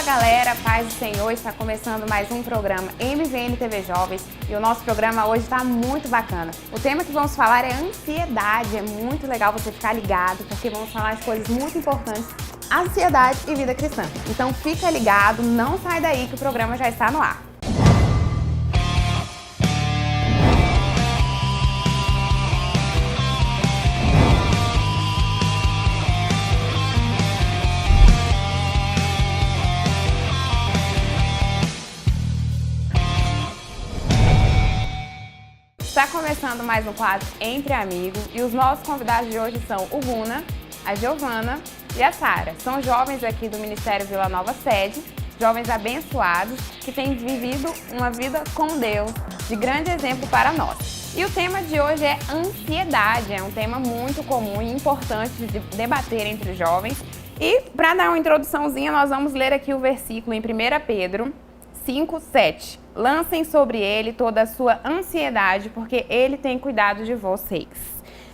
Fala galera, paz do Senhor, está começando mais um programa MVN TV Jovens e o nosso programa hoje está muito bacana. O tema que vamos falar é ansiedade, é muito legal você ficar ligado porque vamos falar de coisas muito importantes, ansiedade e vida cristã. Então fica ligado, não sai daí que o programa já está no ar. Está começando mais um quadro Entre Amigos e os nossos convidados de hoje são o Guna, a Giovana e a Sara. São jovens aqui do Ministério Vila Nova Sede, jovens abençoados que têm vivido uma vida com Deus, de grande exemplo para nós. E o tema de hoje é ansiedade, é um tema muito comum e importante de debater entre os jovens. E para dar uma introduçãozinha, nós vamos ler aqui o versículo em 1 Pedro 5:7. Lancem sobre ele toda a sua ansiedade, porque ele tem cuidado de vocês.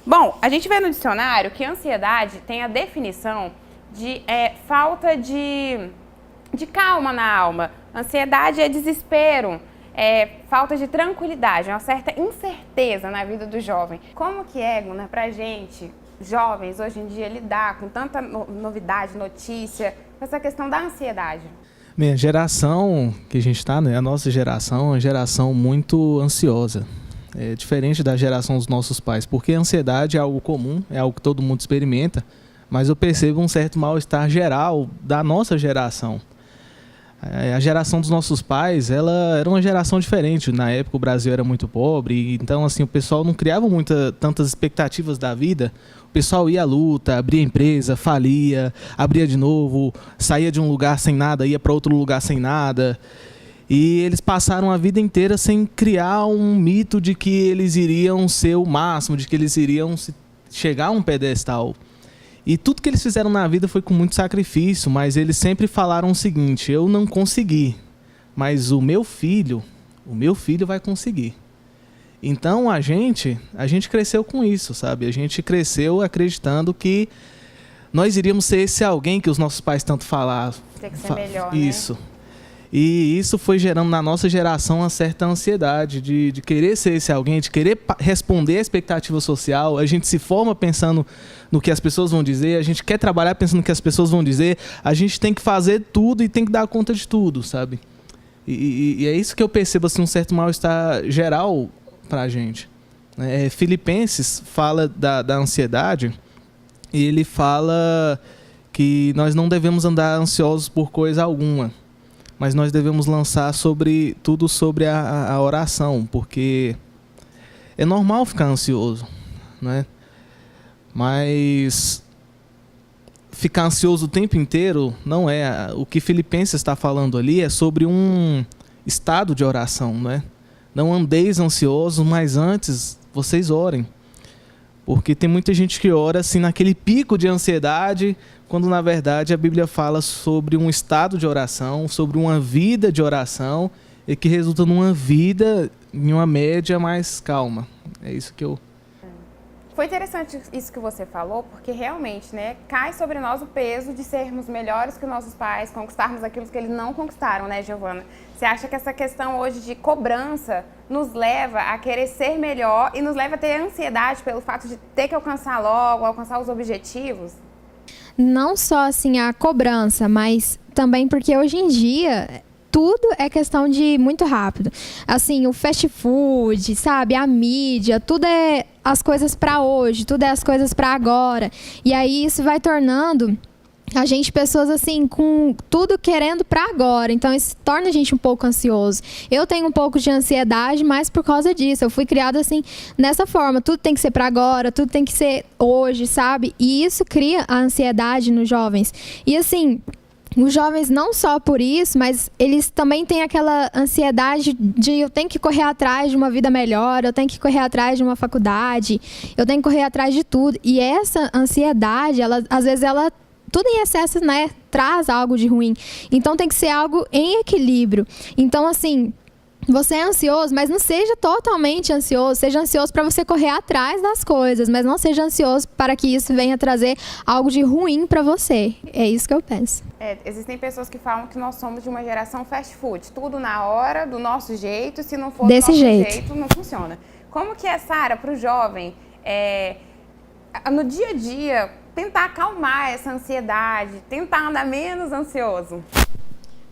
Bom, a gente vê no dicionário que ansiedade tem a definição de falta de calma na alma. Ansiedade é desespero, falta de tranquilidade, uma certa incerteza na vida do jovem. Como que é, Guna, pra gente, jovens, hoje em dia, lidar com tanta novidade, notícia, com essa questão da ansiedade? Bem, a geração que a gente está, né, a nossa geração é uma geração muito ansiosa. É diferente da geração dos nossos pais, porque a ansiedade é algo comum, é algo que todo mundo experimenta, mas eu percebo um certo mal-estar geral da nossa geração. A geração dos nossos pais, ela era uma geração diferente. Na época o Brasil era muito pobre, então assim, o pessoal não criava tantas expectativas da vida. O pessoal ia à luta, abria empresa, falia, abria de novo, saía de um lugar sem nada, ia para outro lugar sem nada. E eles passaram a vida inteira sem criar um mito de que eles iriam ser o máximo, de que eles iriam chegar a um pedestal. E tudo que eles fizeram na vida foi com muito sacrifício, mas eles sempre falaram o seguinte: eu não consegui, mas o meu filho vai conseguir. Então a gente cresceu com isso, sabe? A gente cresceu acreditando que nós iríamos ser esse alguém que os nossos pais tanto falavam. Tem que ser melhor, isso. Né? E isso foi gerando na nossa geração uma certa ansiedade de querer ser esse alguém, de querer responder à expectativa social. A gente se forma pensando no que as pessoas vão dizer, a gente quer trabalhar pensando no que as pessoas vão dizer, a gente tem que fazer tudo e tem que dar conta de tudo, sabe? E é isso que eu percebo, assim, um certo mal-estar geral pra gente. Filipenses fala da ansiedade e ele fala que nós não devemos andar ansiosos por coisa alguma, mas nós devemos lançar tudo sobre a oração, porque é normal ficar ansioso, né? Mas ficar ansioso o tempo inteiro não é. O que Filipenses está falando ali é sobre um estado de oração, né? Não andeis ansiosos, mas antes vocês orem. Porque tem muita gente que ora assim naquele pico de ansiedade, quando na verdade a Bíblia fala sobre um estado de oração, sobre uma vida de oração, e que resulta numa vida em uma média mais calma. É isso que eu... Foi interessante isso que você falou, porque realmente, né, cai sobre nós o peso de sermos melhores que os nossos pais, conquistarmos aquilo que eles não conquistaram, né, Giovana? Você acha que essa questão hoje de cobrança nos leva a querer ser melhor e nos leva a ter ansiedade pelo fato de ter que alcançar logo, alcançar os objetivos? Não só assim a cobrança, mas também porque hoje em dia tudo é questão de muito rápido. Assim, o fast food, sabe, a mídia, tudo é as coisas para hoje, tudo é as coisas para agora. E aí isso vai tornando a gente pessoas assim com tudo querendo para agora. Então isso torna a gente um pouco ansioso. Eu tenho um pouco de ansiedade, mas por causa disso eu fui criada assim dessa forma. Tudo tem que ser para agora, tudo tem que ser hoje, sabe? E isso cria a ansiedade nos jovens. E assim, os jovens não só por isso, mas eles também têm aquela ansiedade de eu tenho que correr atrás de uma vida melhor, eu tenho que correr atrás de uma faculdade, eu tenho que correr atrás de tudo. E essa ansiedade, às vezes tudo em excesso, né, traz algo de ruim. Então tem que ser algo em equilíbrio. Então assim, você é ansioso, mas não seja totalmente ansioso. Seja ansioso para você correr atrás das coisas, mas não seja ansioso para que isso venha trazer algo de ruim para você. É isso que eu penso. Existem pessoas que falam que nós somos de uma geração fast food. Tudo na hora, do nosso jeito. Se não for do Desse nosso jeito, jeito, não funciona. Como que é, Sara, para o jovem, no dia a dia, tentar acalmar essa ansiedade, tentar andar menos ansioso?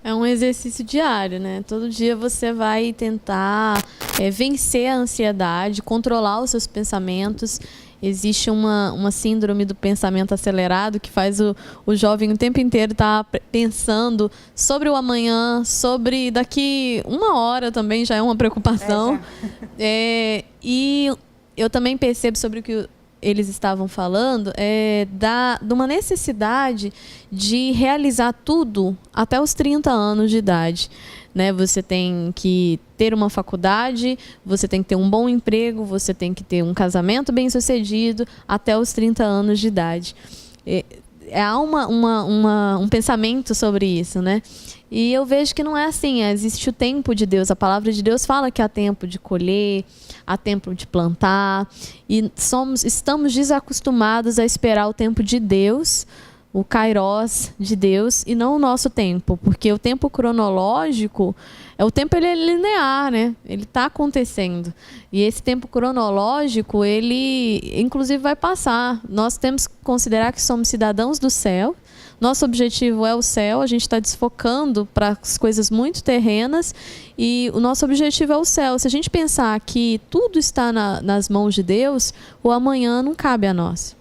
É um exercício diário, né? Todo dia você vai tentar vencer a ansiedade, controlar os seus pensamentos. Existe uma síndrome do pensamento acelerado que faz o jovem o tempo inteiro estar pensando sobre o amanhã, sobre daqui uma hora também já é uma preocupação. E eu também percebo sobre o que eles estavam falando, de uma necessidade de realizar tudo até os 30 anos de idade. Né? Você tem que ter uma faculdade, você tem que ter um bom emprego, você tem que ter um casamento bem-sucedido até os 30 anos de idade. Há um pensamento sobre isso, né? E eu vejo que não é assim, existe o tempo de Deus. A palavra de Deus fala que há tempo de colher, há tempo de plantar, e estamos desacostumados a esperar o tempo de Deus, o Kairos de Deus, e não o nosso tempo, porque o tempo cronológico, o tempo ele é linear, né? Ele está acontecendo. E esse tempo cronológico, ele inclusive vai passar. Nós temos que considerar que somos cidadãos do céu. Nosso objetivo é o céu, a gente está desfocando para as coisas muito terrenas e o nosso objetivo é o céu. Se a gente pensar que tudo está nas mãos de Deus, o amanhã não cabe a nós.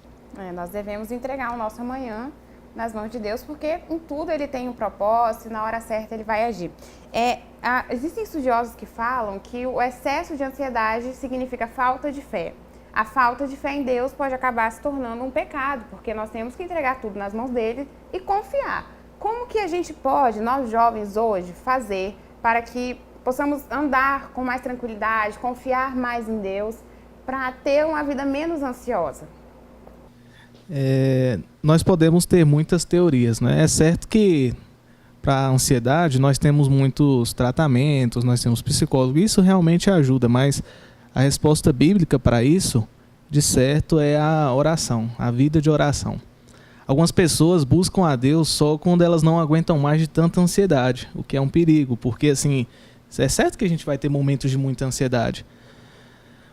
Nós devemos entregar o nosso amanhã nas mãos de Deus, porque em tudo ele tem um propósito e na hora certa ele vai agir. Existem estudiosos que falam que o excesso de ansiedade significa falta de fé. A falta de fé em Deus pode acabar se tornando um pecado, porque nós temos que entregar tudo nas mãos dele e confiar. Como que a gente pode, nós jovens hoje, fazer para que possamos andar com mais tranquilidade, confiar mais em Deus, para ter uma vida menos ansiosa? Nós podemos ter muitas teorias, né? É certo que para a ansiedade nós temos muitos tratamentos, nós temos psicólogos, isso realmente ajuda, mas a resposta bíblica para isso, de certo, é a oração, a vida de oração. Algumas pessoas buscam a Deus só quando elas não aguentam mais de tanta ansiedade, o que é um perigo, porque assim, é certo que a gente vai ter momentos de muita ansiedade.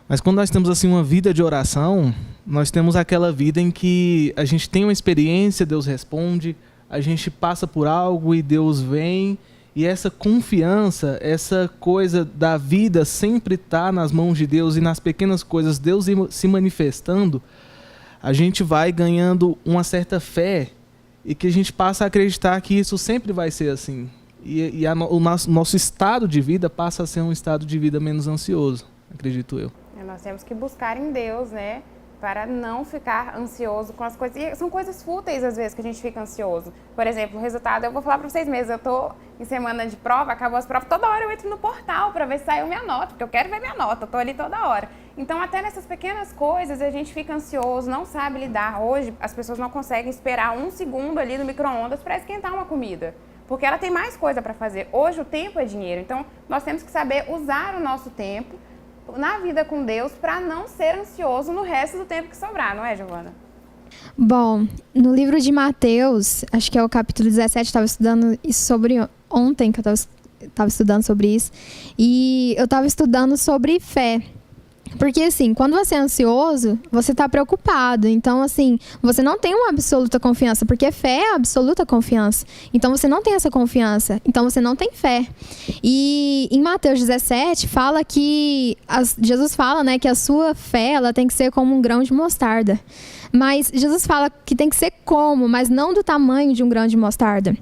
Mas quando nós temos assim uma vida de oração, nós temos aquela vida em que a gente tem uma experiência, Deus responde, a gente passa por algo e Deus vem. E essa confiança, essa coisa da vida sempre está nas mãos de Deus e nas pequenas coisas, Deus se manifestando, a gente vai ganhando uma certa fé e que a gente passa a acreditar que isso sempre vai ser assim. E o nosso estado de vida passa a ser um estado de vida menos ansioso, acredito eu. Nós temos que buscar em Deus, né? Para não ficar ansioso com as coisas. E são coisas fúteis, às vezes, que a gente fica ansioso. Por exemplo, o resultado, eu vou falar para vocês mesmos, eu estou em semana de prova, acabou as provas, toda hora eu entro no portal para ver se saiu minha nota, porque eu quero ver minha nota, eu estou ali toda hora. Então, até nessas pequenas coisas, a gente fica ansioso, não sabe lidar. Hoje, as pessoas não conseguem esperar 1 segundo ali no micro-ondas para esquentar uma comida, porque ela tem mais coisa para fazer. Hoje, o tempo é dinheiro, então nós temos que saber usar o nosso tempo na vida com Deus para não ser ansioso no resto do tempo que sobrar, não é, Giovana? Bom, no livro de Mateus, acho que é o capítulo 17, estava estudando isso sobre ontem, que eu estava estudando sobre isso, e eu estava estudando sobre fé. Porque, assim, quando você é ansioso, você está preocupado. Então, assim, você não tem uma absoluta confiança, porque fé é absoluta confiança. Então, você não tem essa confiança. Então, você não tem fé. E em Mateus 17, fala que... Jesus fala, né, que a sua fé, ela tem que ser como um grão de mostarda. Mas Jesus fala que tem que ser como, mas não do tamanho de um grão de mostarda.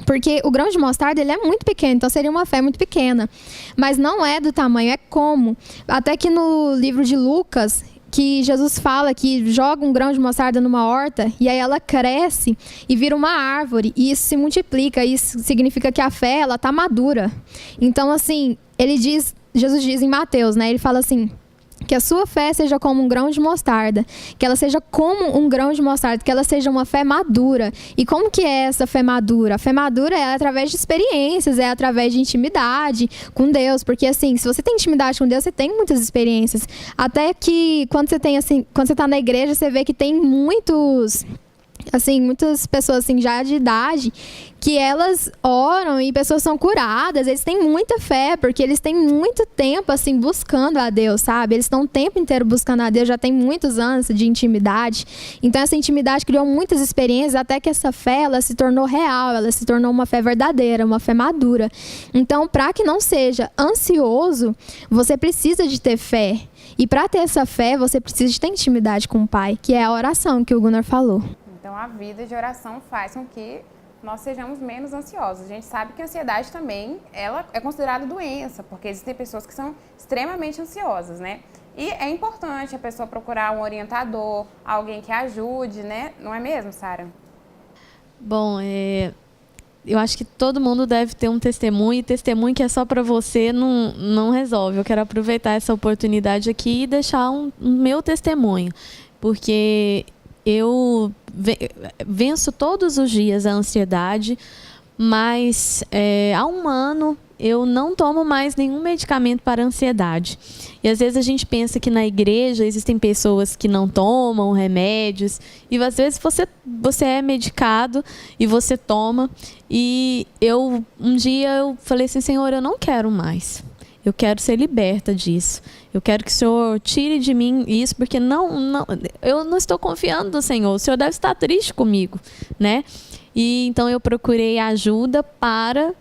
Porque o grão de mostarda, ele é muito pequeno, então seria uma fé muito pequena. Mas não é do tamanho, é como. Até que no livro de Lucas, que Jesus fala que joga um grão de mostarda numa horta, e aí ela cresce e vira uma árvore, e isso se multiplica, isso significa que a fé, ela tá madura. Então, assim, Jesus diz em Mateus, né, ele fala assim, Que a sua fé seja como um grão de mostarda, que ela seja como um grão de mostarda, que ela seja uma fé madura. E como que é essa fé madura? A fé madura é através de experiências, é através de intimidade com Deus, porque assim, se você tem intimidade com Deus, você tem muitas experiências. Até que quando você tá na igreja, você vê que tem muitas pessoas assim, já de idade, que elas oram e pessoas são curadas, eles têm muita fé, porque eles têm muito tempo, assim, buscando a Deus, sabe? Eles estão o tempo inteiro buscando a Deus, já tem muitos anos de intimidade. Então, essa intimidade criou muitas experiências, até que essa fé, ela se tornou real, ela se tornou uma fé verdadeira, uma fé madura. Então, para que não seja ansioso, você precisa de ter fé. E para ter essa fé, você precisa de ter intimidade com o Pai, que é a oração que o Gunnar falou. Então, a vida de oração faz com que nós sejamos menos ansiosos. A gente sabe que a ansiedade também, ela é considerada doença, porque existem pessoas que são extremamente ansiosas, né? E é importante a pessoa procurar um orientador, alguém que ajude, né? Não é mesmo, Sara? Bom, eu acho que todo mundo deve ter um testemunho, e testemunho que é só para você não resolve. Eu quero aproveitar essa oportunidade aqui e deixar um meu testemunho, porque eu venço todos os dias a ansiedade, mas há um ano eu não tomo mais nenhum medicamento para ansiedade. E às vezes a gente pensa que na igreja existem pessoas que não tomam remédios, e às vezes você é medicado e você toma. E um dia eu falei assim: Senhor, eu não quero mais. Eu quero ser liberta disso. Eu quero que o Senhor tire de mim isso, porque eu não estou confiando no Senhor. O Senhor deve estar triste comigo, né? E então eu procurei ajuda para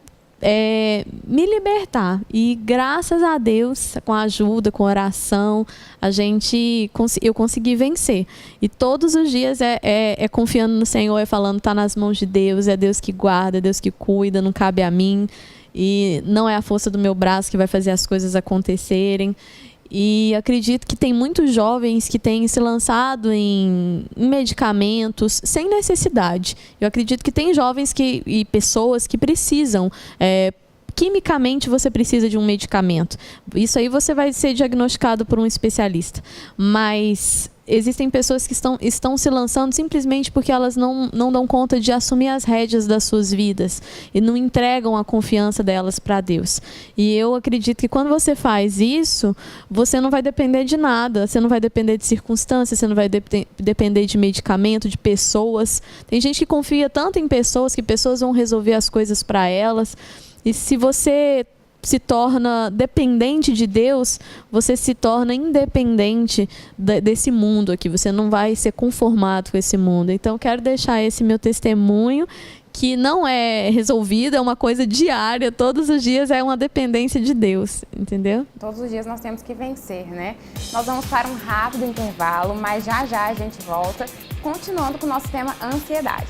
me libertar. E graças a Deus, com a ajuda, com a oração, eu consegui vencer. E todos os dias confiando no Senhor, falando, está nas mãos de Deus, é Deus que guarda, é Deus que cuida, não cabe a mim. E não é a força do meu braço que vai fazer as coisas acontecerem. E acredito que tem muitos jovens que têm se lançado em medicamentos sem necessidade. Eu acredito que tem jovens e pessoas que precisam. Quimicamente você precisa de um medicamento. Isso aí você vai ser diagnosticado por um especialista. Mas existem pessoas que estão se lançando simplesmente porque elas não dão conta de assumir as rédeas das suas vidas e não entregam a confiança delas para Deus. E eu acredito que quando você faz isso, você não vai depender de nada, você não vai depender de circunstâncias, você não vai depender de medicamento, de pessoas. Tem gente que confia tanto em pessoas, que pessoas vão resolver as coisas para elas. E se você se torna dependente de Deus, você se torna independente desse mundo aqui. Você não vai ser conformado com esse mundo. Então, quero deixar esse meu testemunho, que não é resolvido, é uma coisa diária. Todos os dias é uma dependência de Deus, entendeu? Todos os dias nós temos que vencer, né? Nós vamos para um rápido intervalo, mas já a gente volta, continuando com o nosso tema ansiedade.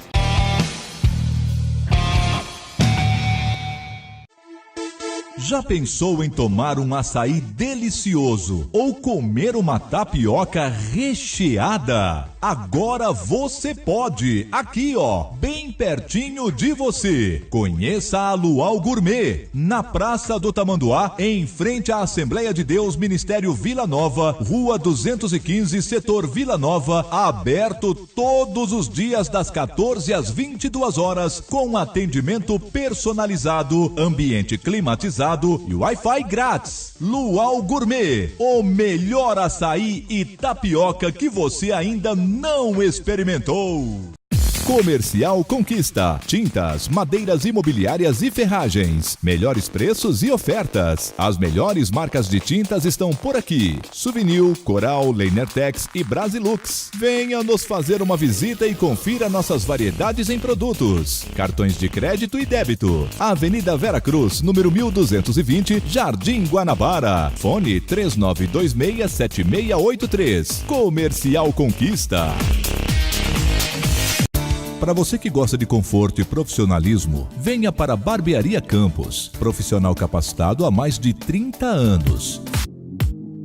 Já pensou em tomar um açaí delicioso ou comer uma tapioca recheada? Agora você pode, aqui ó, bem pertinho de você. Conheça a Luau Gourmet, na Praça do Tamanduá, em frente à Assembleia de Deus, Ministério Vila Nova, Rua 215, Setor Vila Nova, aberto todos os dias das 14 às 22 horas, com atendimento personalizado, ambiente climatizado e Wi-Fi grátis. Luau Gourmet, o melhor açaí e tapioca que você ainda não experimentou. Comercial Conquista. Tintas, madeiras imobiliárias e ferragens. Melhores preços e ofertas. As melhores marcas de tintas estão por aqui. Souvenir, Coral, Leinertex e Brasilux. Venha nos fazer uma visita e confira nossas variedades em produtos. Cartões de crédito e débito. Avenida Vera Cruz, número 1220, Jardim Guanabara. Fone 39267683. Comercial Conquista. Para você que gosta de conforto e profissionalismo, venha para a Barbearia Campos, profissional capacitado há mais de 30 anos.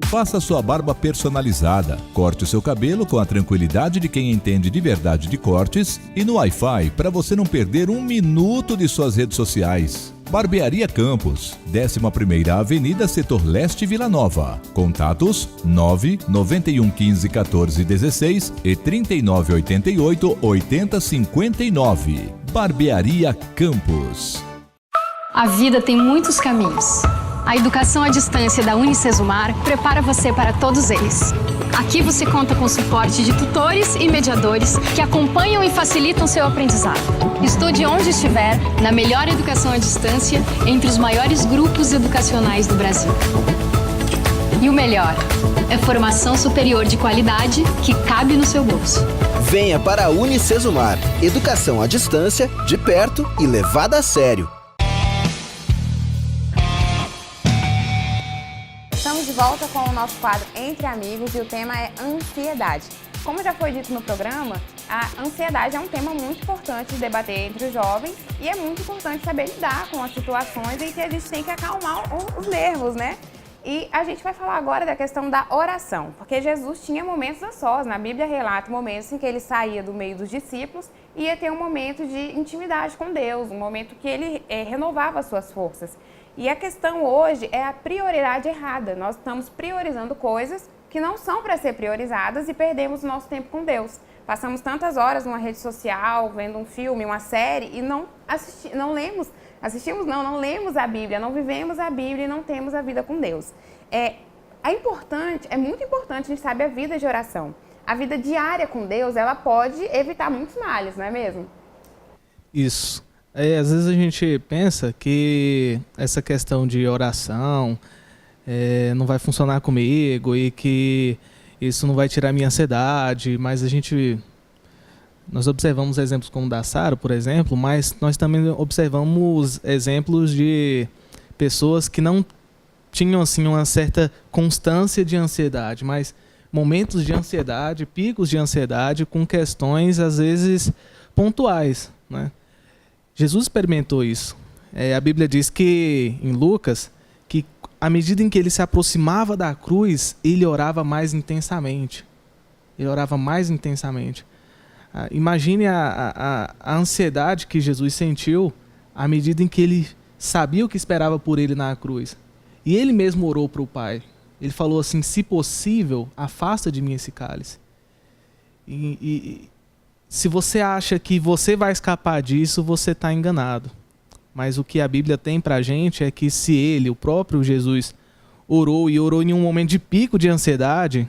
Faça sua barba personalizada, corte o seu cabelo com a tranquilidade de quem entende de verdade de cortes e no Wi-Fi para você não perder um minuto de suas redes sociais. Barbearia Campos, 11ª Avenida Setor Leste, Vila Nova. Contatos 99115 1416 e 3988 8059. Barbearia Campos. A vida tem muitos caminhos. A educação à distância da Unicesumar prepara você para todos eles. Aqui você conta com o suporte de tutores e mediadores que acompanham e facilitam seu aprendizado. Estude onde estiver, na melhor educação à distância, entre os maiores grupos educacionais do Brasil. E o melhor, é formação superior de qualidade que cabe no seu bolso. Venha para a Unicesumar. Educação à distância, de perto e levada a sério. Estamos de volta com o nosso quadro Entre Amigos e o tema é ansiedade. Como já foi dito no programa, a ansiedade é um tema muito importante de debater entre os jovens e é muito importante saber lidar com as situações em que a gente tem que acalmar os nervos, né? E a gente vai falar agora da questão da oração, porque Jesus tinha momentos a sós. Na Bíblia relata momentos em que ele saía do meio dos discípulos e ia ter um momento de intimidade com Deus, um momento que ele renovava as suas forças. E a questão hoje é a prioridade errada. Nós estamos priorizando coisas que não são para ser priorizadas e perdemos o nosso tempo com Deus. Passamos tantas horas numa rede social, vendo um filme, uma série e não lemos a Bíblia, não vivemos a Bíblia e não temos a vida com Deus. É muito importante a gente saber a vida de oração. A vida diária com Deus, ela pode evitar muitos males, não é mesmo? Isso. Às vezes a gente pensa que essa questão de oração não vai funcionar comigo e que isso não vai tirar minha ansiedade, mas nós observamos exemplos como o da Sara, por exemplo, mas nós também observamos exemplos de pessoas que não tinham assim, uma certa constância de ansiedade, mas momentos de ansiedade, picos de ansiedade com questões às vezes pontuais, né? Jesus experimentou isso. A Bíblia diz que, em Lucas, que à medida em que ele se aproximava da cruz, ele orava mais intensamente. Ele orava mais intensamente. Imagine a ansiedade que Jesus sentiu à medida em que ele sabia o que esperava por ele na cruz. E ele mesmo orou para o Pai. Ele falou assim, se possível, afasta de mim esse cálice. Se você acha que você vai escapar disso, você está enganado. Mas o que a Bíblia tem para a gente é que se ele, o próprio Jesus, orou em um momento de pico de ansiedade,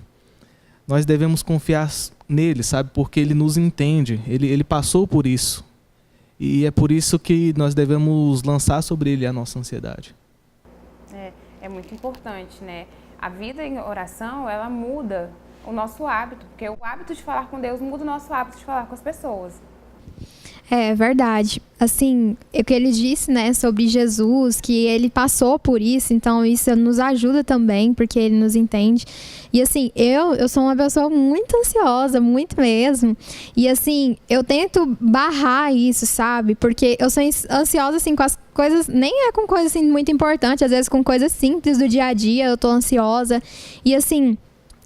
nós devemos confiar nele, sabe? Porque ele nos entende, ele passou por isso. E é por isso que nós devemos lançar sobre ele a nossa ansiedade. É muito importante, né? A vida em oração, ela muda o nosso hábito, porque o hábito de falar com Deus muda o nosso hábito de falar com as pessoas. É verdade. Assim, o que ele disse, né, sobre Jesus, que ele passou por isso, então isso nos ajuda também, porque ele nos entende. E assim, eu sou uma pessoa muito ansiosa, muito mesmo. E assim, eu tento barrar isso, sabe? Porque eu sou ansiosa, assim, com as coisas, nem é com coisas assim muito importantes, às vezes com coisas simples do dia a dia, eu tô ansiosa. E assim,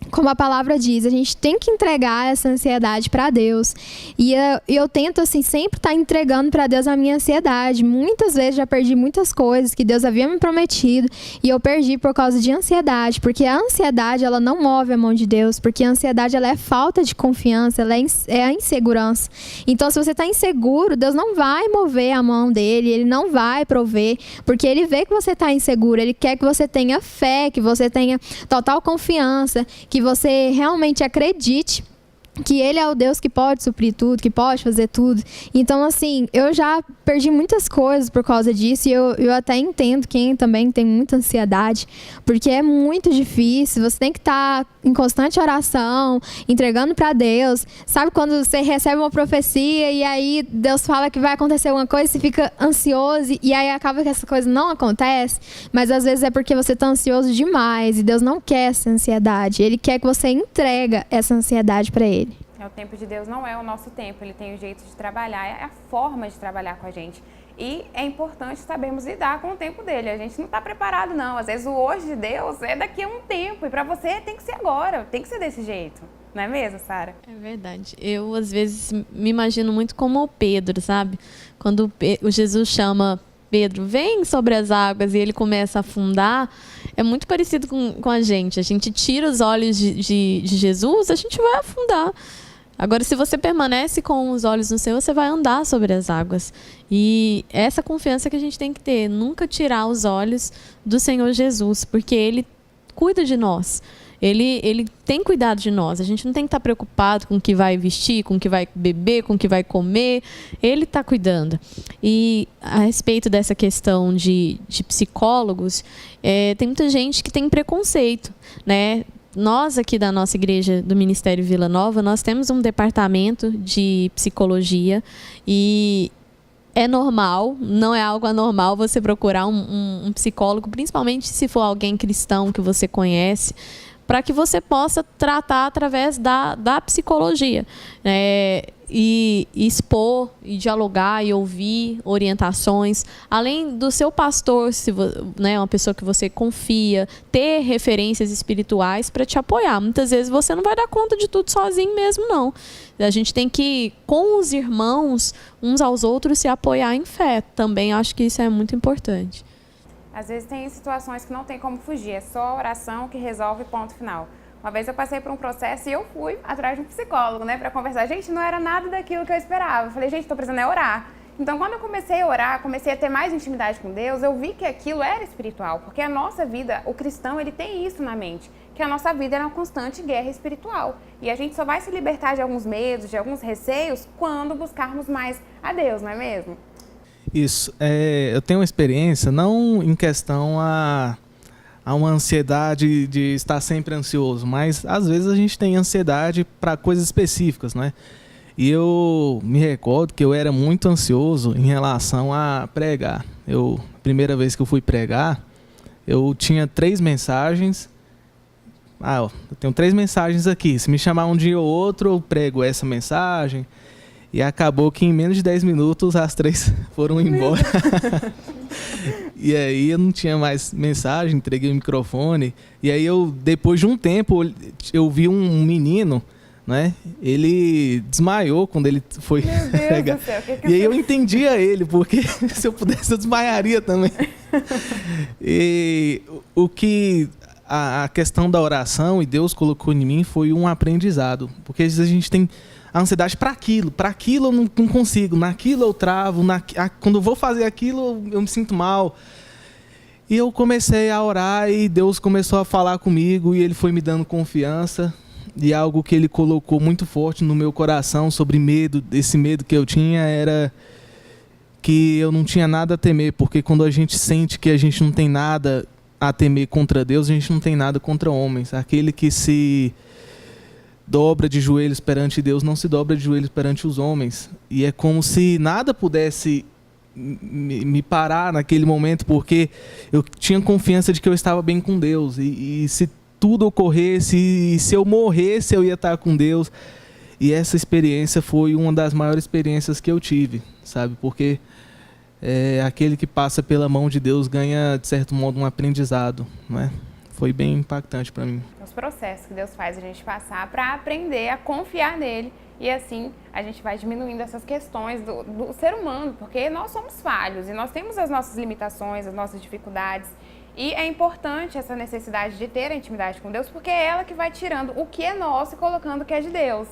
como a palavra diz, a gente tem que entregar essa ansiedade para Deus. E eu tento, assim, sempre estar entregando para Deus a minha ansiedade. Muitas vezes já perdi muitas coisas que Deus havia me prometido e eu perdi por causa de ansiedade. Porque a ansiedade, ela não move a mão de Deus. Porque a ansiedade, ela é falta de confiança, ela é a insegurança. Então, se você está inseguro, Deus não vai mover a mão dele, ele não vai prover. Porque ele vê que você está inseguro, ele quer que você tenha fé, que você tenha total confiança, que você realmente acredite que ele é o Deus que pode suprir tudo, que pode fazer tudo. Então, assim, eu já perdi muitas coisas por causa disso e eu até entendo quem também tem muita ansiedade, porque é muito difícil, você tem que estar em constante oração, entregando para Deus. Sabe quando você recebe uma profecia e aí Deus fala que vai acontecer alguma coisa, você fica ansioso e aí acaba que essa coisa não acontece, mas às vezes é porque você está ansioso demais e Deus não quer essa ansiedade, ele quer que você entregue essa ansiedade para ele. O tempo de Deus não é o nosso tempo, ele tem o jeito de trabalhar, é a forma de trabalhar com a gente. E é importante sabermos lidar com o tempo dele, a gente não está preparado não, às vezes o hoje de Deus é daqui a um tempo e para você tem que ser agora, tem que ser desse jeito, não é mesmo, Sara? É verdade, eu às vezes me imagino muito como o Pedro, sabe? Quando o Jesus chama Pedro, vem sobre as águas, e ele começa a afundar, é muito parecido com a gente. A gente tira os olhos de Jesus, a gente vai afundar. Agora, se você permanece com os olhos no Senhor, você vai andar sobre as águas. E essa confiança que a gente tem que ter, nunca tirar os olhos do Senhor Jesus, porque Ele cuida de nós. Ele tem cuidado de nós. A gente não tem que estar preocupado com o que vai vestir, com o que vai beber, com o que vai comer. Ele está cuidando. E a respeito dessa questão de psicólogos, tem muita gente que tem preconceito, né? Nós aqui da nossa igreja, do Ministério Vila Nova, nós temos um departamento de psicologia e é normal, não é algo anormal você procurar um psicólogo, principalmente se for alguém cristão que você conhece, para que você possa tratar através da psicologia, e expor, e dialogar, e ouvir orientações, além do seu pastor, uma pessoa que você confia, ter referências espirituais para te apoiar. Muitas vezes você não vai dar conta de tudo sozinho mesmo, não. A gente tem que, com os irmãos, uns aos outros, se apoiar em fé. Também acho que isso é muito importante. Às vezes tem situações que não tem como fugir, é só a oração que resolve, ponto final. Uma vez eu passei por um processo e eu fui atrás de um psicólogo, para conversar. Gente, não era nada daquilo que eu esperava. Eu falei, gente, estou precisando orar. Então, quando eu comecei a orar, comecei a ter mais intimidade com Deus, eu vi que aquilo era espiritual. Porque a nossa vida, o cristão, ele tem isso na mente, que a nossa vida é uma constante guerra espiritual. E a gente só vai se libertar de alguns medos, de alguns receios, quando buscarmos mais a Deus, não é mesmo? Isso. Eu tenho uma experiência, não em questão a uma ansiedade de estar sempre ansioso, mas às vezes a gente tem ansiedade para coisas específicas, né? E eu me recordo que eu era muito ansioso em relação a pregar. Primeira vez que eu fui pregar, eu tinha 3 mensagens. Eu tenho 3 mensagens aqui. Se me chamar um dia ou outro, eu prego essa mensagem. E acabou que em menos de 10 minutos as 3 foram embora. E aí eu não tinha mais mensagem, entreguei o microfone. E aí depois de um tempo, eu vi um menino, né? Ele desmaiou quando ele foi pregar. E aí eu entendia ele, porque se eu pudesse eu desmaiaria também. E a questão da oração, e Deus colocou em mim, foi um aprendizado. Porque às vezes a gente tem a ansiedade para aquilo eu não consigo, naquilo eu travo, quando eu vou fazer aquilo eu me sinto mal. E eu comecei a orar e Deus começou a falar comigo e Ele foi me dando confiança. E algo que Ele colocou muito forte no meu coração sobre medo, esse medo que eu tinha era que eu não tinha nada a temer, porque quando a gente sente que a gente não tem nada a temer contra Deus, a gente não tem nada contra homens. Aquele que se dobra de joelhos perante Deus não se dobra de joelhos perante os homens. E é como se nada pudesse me parar naquele momento, porque eu tinha confiança de que eu estava bem com Deus. E se tudo ocorresse, e se eu morresse, eu ia estar com Deus. E essa experiência foi uma das maiores experiências que eu tive, sabe? Porque aquele que passa pela mão de Deus ganha, de certo modo, um aprendizado, não é? Foi bem impactante para mim. Os processos que Deus faz a gente passar para aprender a confiar nele, e assim a gente vai diminuindo essas questões do ser humano, porque nós somos falhos e nós temos as nossas limitações, as nossas dificuldades, e é importante essa necessidade de ter a intimidade com Deus, porque é ela que vai tirando o que é nosso e colocando o que é de Deus.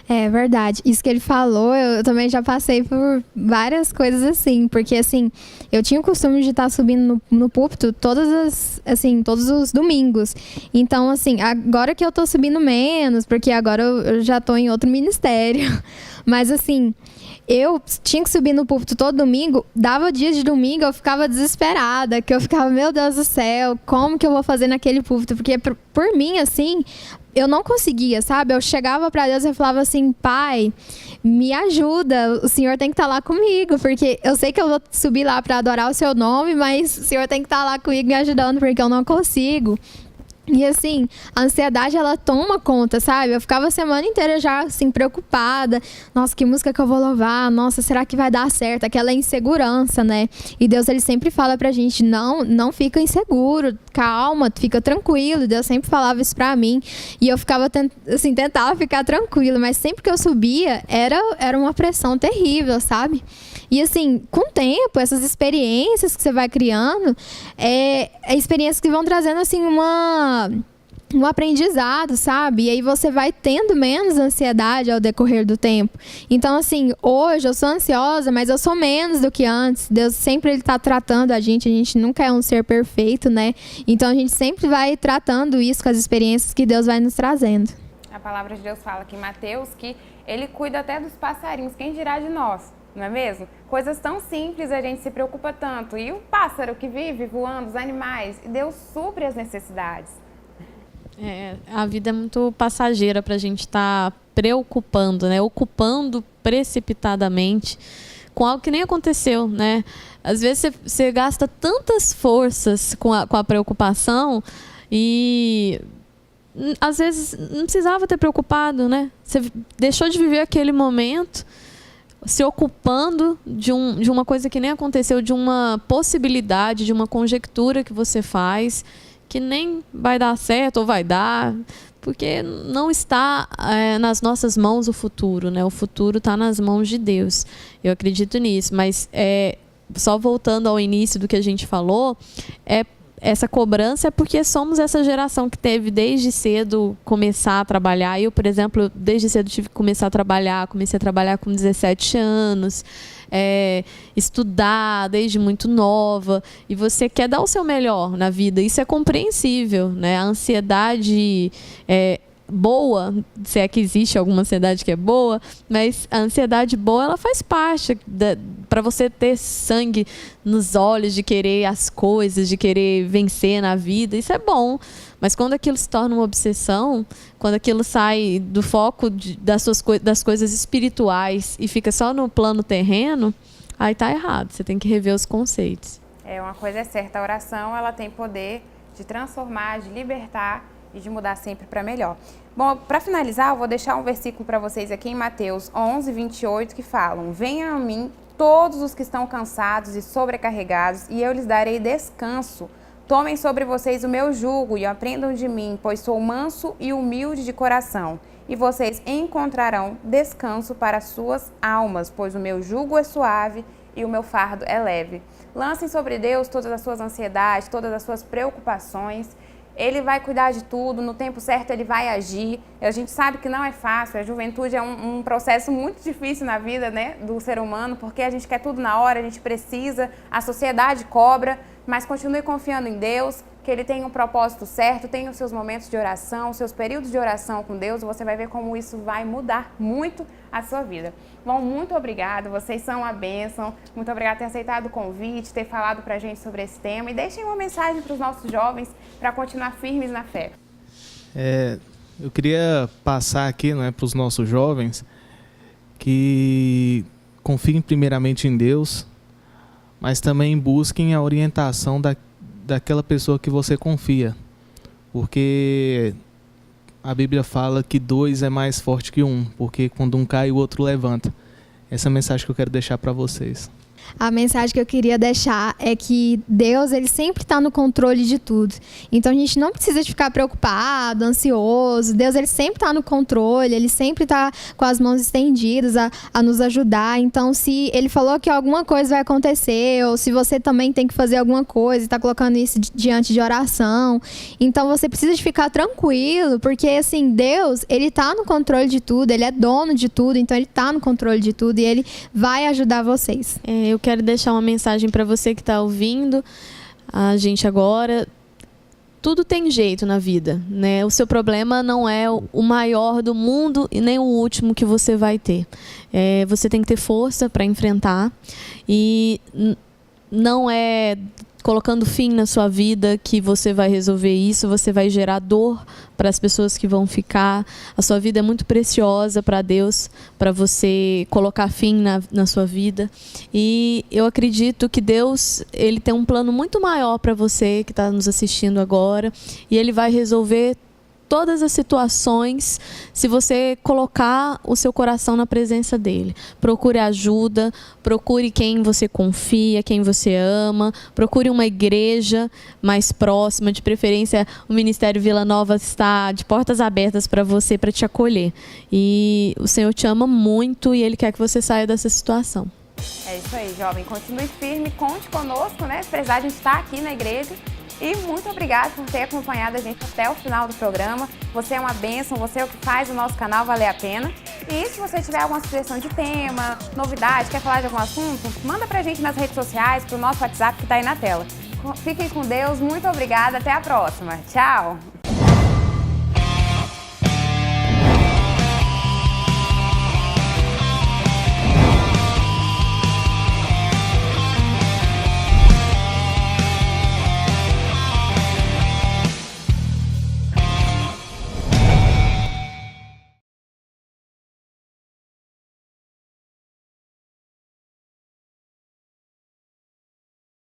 É verdade. Isso que ele falou, eu também já passei por várias coisas assim. Porque, assim, eu tinha o costume de estar subindo no púlpito todos os domingos. Então, assim, agora que eu tô subindo menos, porque agora eu já tô em outro ministério. Mas, assim, eu tinha que subir no púlpito todo domingo. Dava dia de domingo, eu ficava desesperada. Que eu ficava, meu Deus do céu, como que eu vou fazer naquele púlpito? Porque, por mim, assim, eu não conseguia, sabe? Eu chegava para Deus e falava assim, Pai, me ajuda, o Senhor tem que estar lá comigo, porque eu sei que eu vou subir lá para adorar o seu nome, mas o Senhor tem que estar lá comigo me ajudando, porque eu não consigo. E assim, a ansiedade, ela toma conta, sabe? Eu ficava a semana inteira já, assim, preocupada. Nossa, que música que eu vou louvar? Nossa, será que vai dar certo? Aquela insegurança, né? E Deus, ele sempre fala pra gente, não fica inseguro, calma, fica tranquilo. Deus sempre falava isso pra mim. E eu ficava, assim, tentava ficar tranquila, mas sempre que eu subia, era uma pressão terrível, sabe? E assim, com o tempo, essas experiências que você vai criando, experiências que vão trazendo, assim, um aprendizado, sabe? E aí você vai tendo menos ansiedade ao decorrer do tempo. Então, assim, hoje eu sou ansiosa, mas eu sou menos do que antes. Deus sempre ele tá tratando a gente nunca é um ser perfeito, né? Então a gente sempre vai tratando isso com as experiências que Deus vai nos trazendo. A palavra de Deus fala aqui em Mateus que ele cuida até dos passarinhos, quem dirá de nós, não é mesmo? Coisas tão simples a gente se preocupa tanto. E o pássaro que vive voando, os animais, Deus supre as necessidades. A vida é muito passageira para a gente estar preocupando, né? Ocupando precipitadamente com algo que nem aconteceu, né? Às vezes você gasta tantas forças com a preocupação e às vezes não precisava ter preocupado, né? Você deixou de viver aquele momento se ocupando de uma coisa que nem aconteceu, de uma possibilidade, de uma conjectura que você faz, que nem vai dar certo ou vai dar, porque não está nas nossas mãos o futuro, né? O futuro está nas mãos de Deus. Eu acredito nisso, mas só voltando ao início do que a gente falou, essa cobrança é porque somos essa geração que teve desde cedo começar a trabalhar. Eu, por exemplo, desde cedo tive que começar a trabalhar, comecei a trabalhar com 17 anos, estudar desde muito nova, e você quer dar o seu melhor na vida, isso é compreensível, né? A ansiedade boa, se é que existe alguma ansiedade que é boa, mas a ansiedade boa, ela faz parte para você ter sangue nos olhos, de querer as coisas, de querer vencer na vida, isso é bom. Mas quando aquilo se torna uma obsessão, quando aquilo sai do foco das coisas espirituais e fica só no plano terreno, aí tá errado, você tem que rever os conceitos. Uma coisa é certa, a oração ela tem poder de transformar, de libertar e de mudar sempre para melhor. Bom, para finalizar, eu vou deixar um versículo para vocês aqui em Mateus 11, 28, que falam: venham a mim todos os que estão cansados e sobrecarregados, e eu lhes darei descanso. Tomem sobre vocês o meu jugo e aprendam de mim, pois sou manso e humilde de coração, e vocês encontrarão descanso para as suas almas, pois o meu jugo é suave e o meu fardo é leve. Lancem sobre Deus todas as suas ansiedades, todas as suas preocupações. Ele vai cuidar de tudo, no tempo certo ele vai agir. A gente sabe que não é fácil, a juventude é um processo muito difícil na vida, né, do ser humano, porque a gente quer tudo na hora, a gente precisa, a sociedade cobra, mas continue confiando em Deus, que Ele tem um propósito certo, tem os seus momentos de oração, os seus períodos de oração com Deus, você vai ver como isso vai mudar muito a sua vida. Bom, muito obrigada, vocês são uma bênção, muito obrigada por ter aceitado o convite, ter falado pra gente sobre esse tema, e deixem uma mensagem para os nossos jovens para continuar firmes na fé. Eu queria passar aqui, né, para os nossos jovens que confiem primeiramente em Deus, mas também busquem a orientação daquela pessoa que você confia, porque a Bíblia fala que 2 é mais forte que 1, porque quando um cai, o outro levanta. Essa é a mensagem que eu quero deixar para vocês. A mensagem que eu queria deixar é que Deus, ele sempre está no controle de tudo. Então a gente não precisa de ficar preocupado, ansioso. Deus, ele sempre está no controle, ele sempre está com as mãos estendidas a nos ajudar. Então, se ele falou que alguma coisa vai acontecer, ou se você também tem que fazer alguma coisa e está colocando isso diante de oração, então você precisa de ficar tranquilo, porque assim, Deus, ele está no controle de tudo, ele é dono de tudo, então ele está no controle de tudo e ele vai ajudar vocês. Eu quero deixar uma mensagem para você que está ouvindo a gente agora. Tudo tem jeito na vida, né? O seu problema não é o maior do mundo e nem o último que você vai ter. Você tem que ter força para enfrentar, e não é colocando fim na sua vida que você vai resolver isso, você vai gerar dor para as pessoas que vão ficar. A sua vida é muito preciosa para Deus, para você colocar fim na sua vida. E eu acredito que Deus, Ele tem um plano muito maior para você que está nos assistindo agora, e Ele vai resolver todas as situações se você colocar o seu coração na presença dele. Procure ajuda, procure quem você confia, quem você ama, procure uma igreja mais próxima, de preferência o Ministério Vila Nova está de portas abertas para você, para te acolher. E o Senhor te ama muito e Ele quer que você saia dessa situação. É isso aí, jovem. Continue firme, conte conosco, né? Se precisar, a gente está aqui na igreja. E muito obrigada por ter acompanhado a gente até o final do programa. Você é uma bênção, você é o que faz o nosso canal valer a pena. E se você tiver alguma sugestão de tema, novidade, quer falar de algum assunto, manda pra gente nas redes sociais, pro nosso WhatsApp que tá aí na tela. Fiquem com Deus, muito obrigada, até a próxima. Tchau!